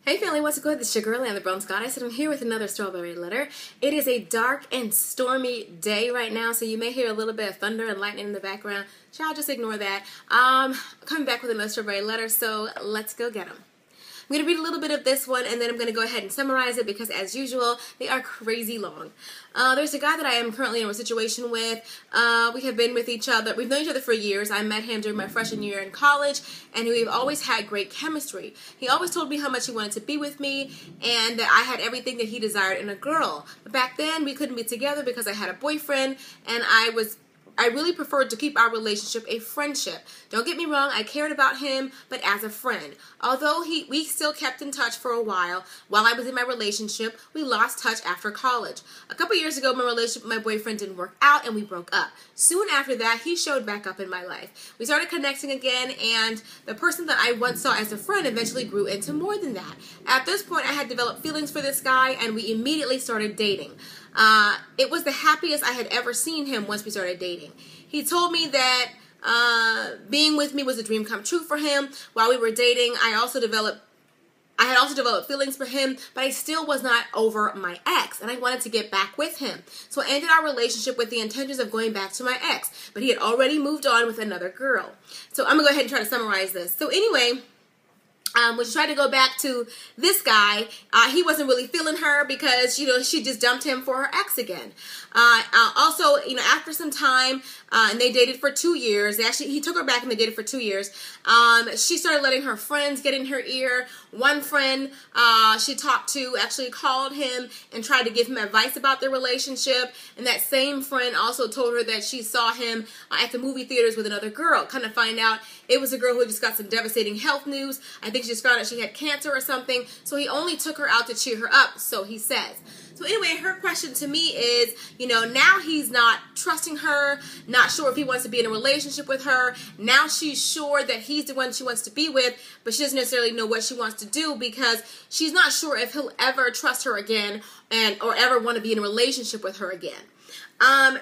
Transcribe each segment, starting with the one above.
Hey family, what's good? This is your girl, Anne the Bronze Goddess, and I'm here with another strawberry letter. It is a dark and stormy day right now, so you may hear a little bit of thunder and lightning in the background. Child, just ignore that. Coming back with another strawberry letter, so let's go get them. I'm going to read a little bit of this one, and then I'm going to go ahead and summarize it because, as usual, they are crazy long. There's a guy that I am currently in a situation with. We have been with each other. We've known each other for years. I met him during my freshman year in college, and we've always had great chemistry. He always told me how much he wanted to be with me and that I had everything that he desired in a girl. But back then, we couldn't be together because I had a boyfriend, and I really preferred to keep our relationship a friendship. Don't get me wrong, I cared about him, but as a friend. Although we still kept in touch for a while I was in my relationship, we lost touch after college. A couple years ago, my relationship with my boyfriend didn't work out and we broke up. Soon after that, he showed back up in my life. We started connecting again, and the person that I once saw as a friend eventually grew into more than that. At this point, I had developed feelings for this guy, and we immediately started dating. It was the happiest I had ever seen him once we started dating. He told me that being with me was a dream come true for him. While we were dating, I had also developed feelings for him, but I still was not over my ex, and I wanted to get back with him. So I ended our relationship with the intentions of going back to my ex, but he had already moved on with another girl. So I'm going to go ahead and try to summarize this. So anyway, when she tried to go back to this guy, he wasn't really feeling her because, she just dumped him for her ex again. Also, after some time, and they dated for 2 years. He took her back and they dated for 2 years. She started letting her friends get in her ear. One friend she talked to actually called him and tried to give him advice about their relationship. And that same friend also told her that she saw him at the movie theaters with another girl. Kind of find out it was a girl who just got some devastating health news. I think she just found out she had cancer or something. So he only took her out to cheer her up, so he says. So anyway, her question to me is, now he's not trusting her, not sure if he wants to be in a relationship with her. Now she's sure that he's the one she wants to be with, but she doesn't necessarily know what she wants to do because she's not sure if he'll ever trust her again or ever want to be in a relationship with her again.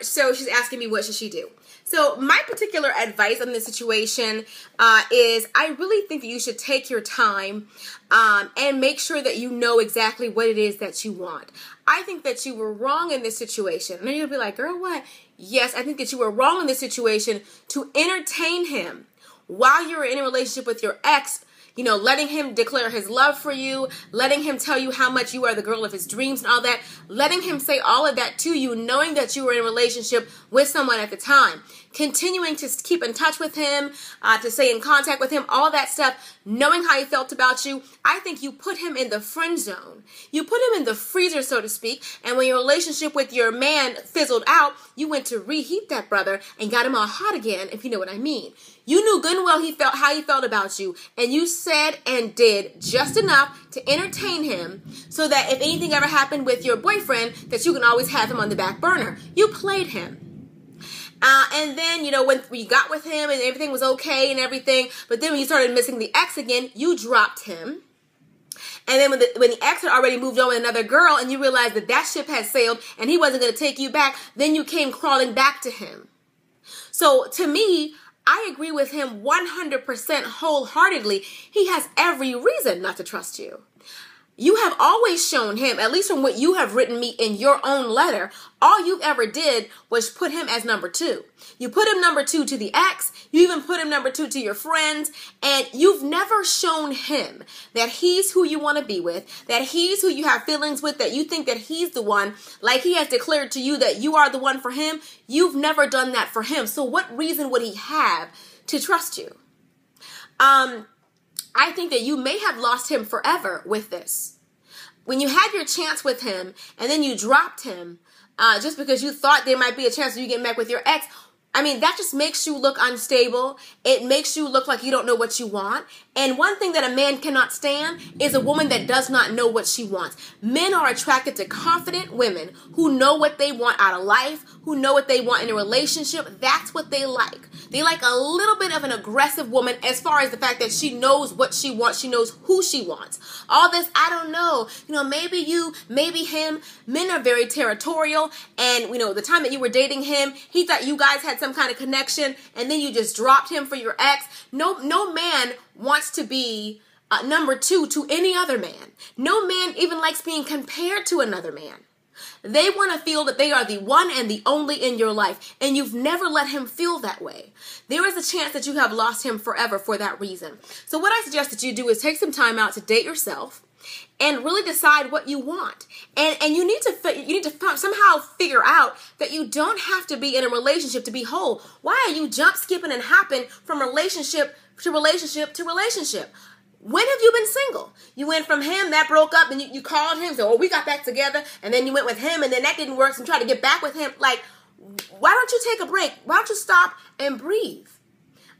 So she's asking me, what should she do? So my particular advice on this situation is I really think that you should take your time and make sure that you know exactly what it is that you want. I think that you were wrong in this situation. And then you'll be like, girl, what? Yes, I think that you were wrong in this situation to entertain him while you were in a relationship with your ex. Letting him declare his love for you, letting him tell you how much you are the girl of his dreams and all that, letting him say all of that to you, knowing that you were in a relationship with someone at the time, continuing to keep in touch with him, to stay in contact with him, all that stuff, knowing how he felt about you. I think you put him in the friend zone. You put him in the freezer, so to speak, and when your relationship with your man fizzled out, you went to reheat that brother and got him all hot again, if you know what I mean. You knew good and well how he felt about you, and you said and did just enough to entertain him so that if anything ever happened with your boyfriend, that you can always have him on the back burner. You played him. And then, when you got with him and everything was okay and everything, but then when you started missing the ex again, you dropped him. And then when the ex had already moved on with another girl and you realized that ship had sailed and he wasn't going to take you back, then you came crawling back to him. So to me, I agree with him 100% wholeheartedly. He has every reason not to trust you. You have always shown him, at least from what you have written me in your own letter, all you ever did was put him as number 2. You put him number 2 to the ex, you even put him number 2 to your friends, and you've never shown him that he's who you want to be with, that he's who you have feelings with, that you think that he's the one, like he has declared to you that you are the one for him. You've never done that for him. So what reason would he have to trust you? I think that you may have lost him forever with this. When you had your chance with him and then you dropped him just because you thought there might be a chance of you getting back with your ex, that just makes you look unstable. It makes you look like you don't know what you want. And one thing that a man cannot stand is a woman that does not know what she wants. Men are attracted to confident women who know what they want out of life, who know what they want in a relationship. That's what they like. They like a little bit of an aggressive woman as far as the fact that she knows what she wants. She knows who she wants. All this, I don't know. Maybe you, maybe him. Men are very territorial. And, the time that you were dating him, he thought you guys had some kind of connection, and then you just dropped him for your ex. No man wants to be Number two, to any other man. No man even likes being compared to another man. They want to feel that they are the one and the only in your life, and you've never let him feel that way. There is a chance that you have lost him forever for that reason. So what I suggest that you do is take some time out to date yourself and really decide what you want. And you need to somehow figure out that you don't have to be in a relationship to be whole. Why are you jump skipping and hopping from relationship to relationship to relationship? When have you been single? You went from him, that broke up, and you called him, so we got back together, and then you went with him, and then that didn't work, so you tried to get back with him. Like, why don't you take a break? Why don't you stop and breathe?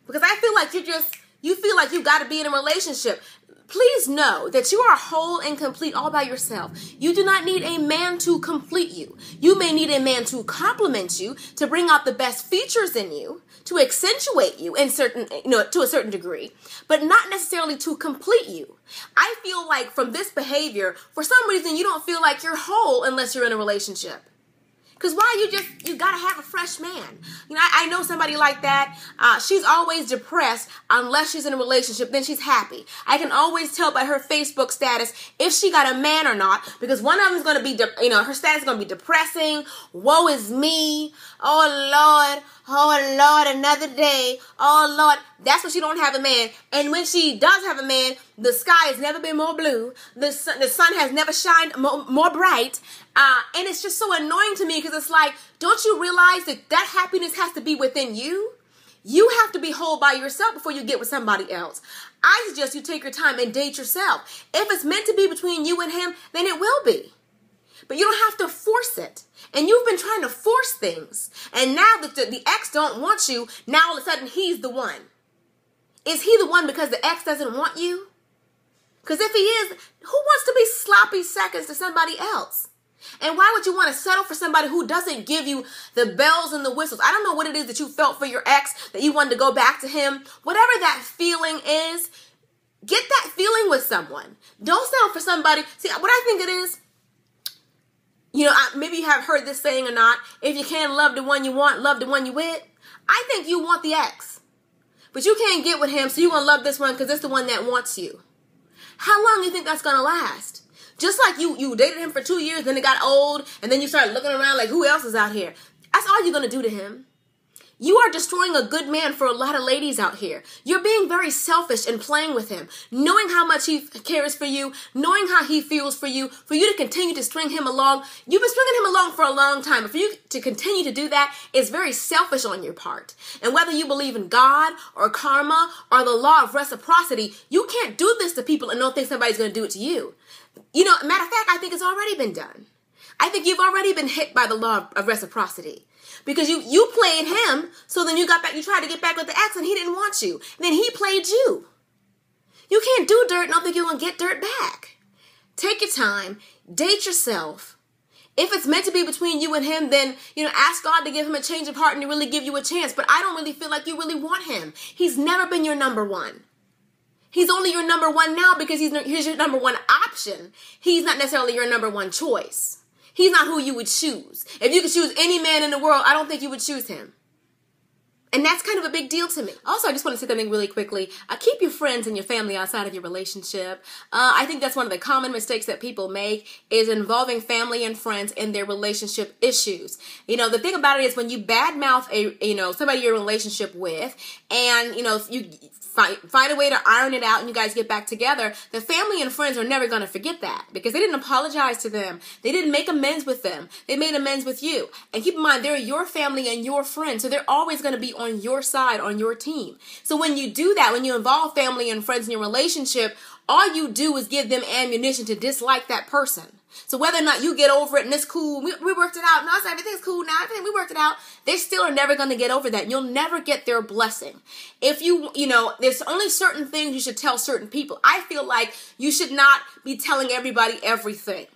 Because I feel like you feel like you got to be in a relationship. Please know that you are whole and complete all by yourself. You do not need a man to complete you. You may need a man to complement you, to bring out the best features in you, to accentuate you in to a certain degree, but not necessarily to complete you. I feel like from this behavior, for some reason, you don't feel like you're whole unless you're in a relationship. Because why you gotta have a fresh man. I know somebody like that. She's always depressed unless she's in a relationship, then she's happy. I can always tell by her Facebook status if she got a man or not, because one of them is gonna be, her status is gonna be depressing. Woe is me. Oh Lord, another day. Oh Lord, that's when she don't have a man. And when she does have a man, the sky has never been more blue. The sun has never shined more bright. And it's just so annoying to me because it's like, don't you realize that happiness has to be within you? You have to be whole by yourself before you get with somebody else. I suggest you take your time and date yourself. If it's meant to be between you and him, then it will be. But you don't have to force it. And you've been trying to force things. And now that the ex don't want you, now all of a sudden he's the one. Is he the one because the ex doesn't want you? Because if he is, who wants to be sloppy seconds to somebody else? And why would you want to settle for somebody who doesn't give you the bells and the whistles? I don't know what it is that you felt for your ex, that you wanted to go back to him. Whatever that feeling is, get that feeling with someone. Don't settle for somebody. See, what I think it is, maybe you have heard this saying or not. If you can't love the one you want, love the one you with. I think you want the ex. But you can't get with him, so you're going to love this one because it's the one that wants you. How long do you think that's going to last? Just like you dated him for 2 years, then it got old, and then you started looking around like, who else is out here? That's all you're going to do to him. You are destroying a good man for a lot of ladies out here. You're being very selfish and playing with him, knowing how much he cares for you, knowing how he feels for you to continue to string him along. You've been stringing him along for a long time. But for you to continue to do that is very selfish on your part. And whether you believe in God or karma or the law of reciprocity, you can't do this to people and don't think somebody's going to do it to you. Matter of fact, I think it's already been done. I think you've already been hit by the law of reciprocity. Because you played him, so then you tried to get back with the ex and he didn't want you. Then he played you. You can't do dirt and don't think you're going to get dirt back. Take your time, date yourself. If it's meant to be between you and him, then, ask God to give him a change of heart and to really give you a chance. But I don't really feel like you really want him. He's never been your number one. He's only your number one now because he's your number one option. He's not necessarily your number one choice. He's not who you would choose. If you could choose any man in the world, I don't think you would choose him. And that's kind of a big deal to me. Also, I just want to say something really quickly. Keep your friends and your family outside of your relationship. I think that's one of the common mistakes that people make is involving family and friends in their relationship issues. The thing about it is when you badmouth somebody you're in a relationship with and, you find a way to iron it out and you guys get back together, the family and friends are never going to forget that because they didn't apologize to them. They didn't make amends with them. They made amends with you. And keep in mind, they're your family and your friends, so they're always going to be on your side, on your team. So when you do that, when you involve family and friends in your relationship, all you do is give them ammunition to dislike that person. So whether or not you get over it and it's cool, we worked it out. No, everything's cool now. We worked it out. They still are never going to get over that. You'll never get their blessing. If there's only certain things you should tell certain people. I feel like you should not be telling everybody everything.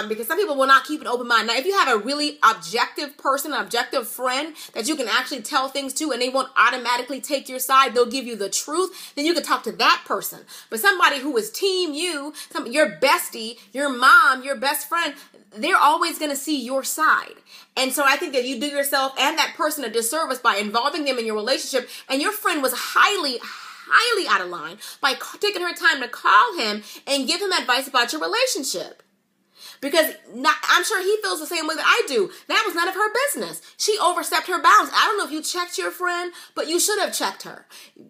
Because some people will not keep an open mind. Now, if you have a really objective person, an objective friend that you can actually tell things to and they won't automatically take your side, they'll give you the truth, then you can talk to that person. But somebody who is team you, your bestie, your mom, your best friend, they're always going to see your side. And so I think that you do yourself and that person a disservice by involving them in your relationship. And your friend was highly highly out of line by taking her time to call him and give him advice about your relationship. Because I'm sure he feels the same way that I do. That was none of her business. She overstepped her bounds. I don't know if you checked your friend, but you should have checked her.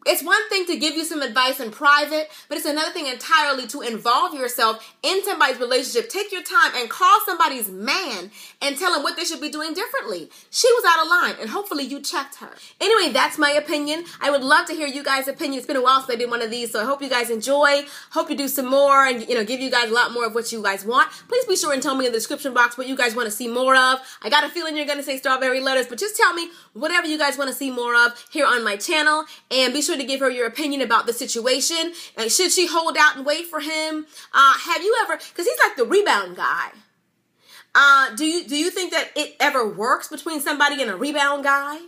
It's one thing to give you some advice in private, but it's another thing entirely to involve yourself in somebody's relationship. Take your time and call somebody's man and tell him what they should be doing differently. She was out of line, and hopefully you checked her. Anyway, that's my opinion. I would love to hear you guys' opinion. It's been a while since I did one of these, so I hope you guys enjoy. Hope you do some more and, give you guys a lot more of what you guys want. Please be sure and tell me in the description box what you guys want to see more of. I got a feeling you're going to say strawberry letters, but just tell me whatever you guys want to see more of here on my channel, and be sure to give her your opinion about the situation. And should she hold out and wait for him? Have you ever, because he's like the rebound guy. Do you think that it ever works between somebody and a rebound guy?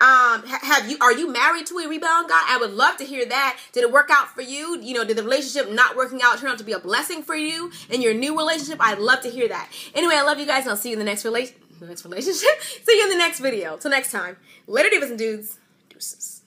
Are you married to a rebound guy? I would love to hear that. Did it work out for you? Did the relationship not working out turn out to be a blessing for you in your new relationship? I'd love to hear that. Anyway, I love you guys, and I'll see you in the next relationship. See you in the next video. Till next time. Later, divas and dudes. Deuces.